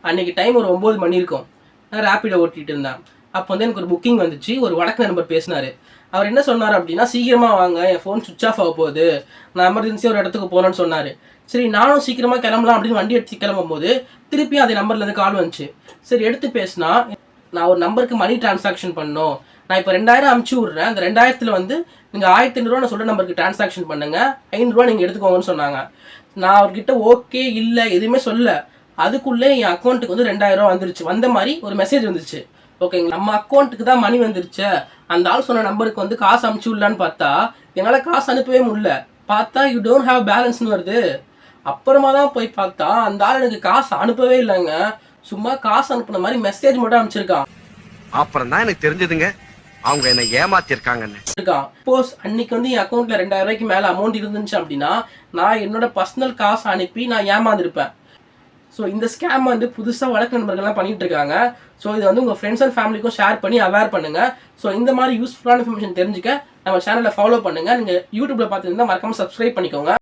அன்றைக்கி டைம் ஒரு 9 மணி இருக்கும். நான் ரேப்பிடோ ஓட்டிகிட்டு இருந்தேன். அப்போ வந்து எனக்கு ஒரு புக்கிங் வந்துச்சு. ஒரு வடக்கு நண்பர் பேசினார். அவர் என்ன சொன்னார் அப்படின்னா, சீக்கிரமாக வாங்க, என் ஃபோன் சுவிட்ச் ஆஃப் ஆக போகுது, நான் எமர்ஜென்சியாக ஒரு இடத்துக்கு போகிறேன்னு சொன்னார். சரி நானும் சீக்கிரமாக கிளம்பலாம் அப்படின்னு வண்டி எடுத்து கிளம்பும்போது திருப்பியும் அதே நம்பர்லேருந்து கால் வந்துச்சு. சரி எடுத்து பேசினா, நான் ஒரு நம்பருக்கு மணி டிரான்சாக்ஷன் பண்ணணும், நான் இப்போ 2000 அமுச்சு விட்றேன், அந்த 2000 வந்து நீங்கள் 1500 நான் சொல்கிற நம்பருக்கு டிரான்சாக்ஷன் பண்ணுங்கள், 500 நீங்கள் எடுத்துக்கோங்கன்னு சொன்னாங்க. நான் அவர்கிட்ட ஓகே இல்லை எதுவுமே சொல்ல, அதுக்குள்ளே என் அக்கௌண்ட்டுக்கு வந்து 2000 வந்துருச்சு. வந்த மாதிரி ஒரு மெசேஜ் வந்துருச்சு. ஓகேங்க, நம்ம அக்கௌண்ட்டுக்கு தான் மணி வந்துருச்சு, அந்த ஆள் சொன்ன நம்பருக்கு வந்து காசு அமுச்சு விடலான்னு பார்த்தா என்னால் காசு அனுப்பவே முடியல. பார்த்தா யூ டோன்ட் ஹாவ் பேலன்ஸ்னு வருது. அப்புறமா தான் போய் பார்த்தா அந்த ஆள் எனக்கு காசு அனுப்பவே இல்லைங்க, சும்மா காசு அனுப்புன மாதிரி மெசேஜ் மட்டும் அனுப்பிச்சிருக்கான். அப்புறம் தான் எனக்கு தெரிஞ்சதுங்க அவங்க என்ன ஏமாத்திருக்காங்கன்னு. சப்போஸ் அன்னைக்கு வந்து என் அக்கௌண்ட்ல 2000 ரூபாய்க்கு மேல அமௌண்ட் இருந்துச்சு அப்படின்னா நான் என்னோட பர்சனல் காசு அனுப்பி நான் ஏமாந்துருப்பேன். ஸோ இந்த ஸ்கேம் வந்து புதுசாக வழக்கு நண்பர்கள்லாம் பண்ணிட்டு இருக்காங்க. ஸோ இது வந்து உங்கள் ஃப்ரெண்ட்ஸ் அண்ட் ஃபேமிலிக்கும் ஷேர் பண்ணி அவேர் பண்ணுங்க. ஸோ இந்த மாதிரி யூஸ்ஃபுல்லான இன்ஃபர்மேஷன் தெரிஞ்சுக்க நம்ம சேனலை ஃபாலோ பண்ணுங்க. நீங்கள் யூடியூப்ல பார்த்துருந்தா மறக்காம சப்ஸ்கிரைப் பண்ணிக்கோங்க.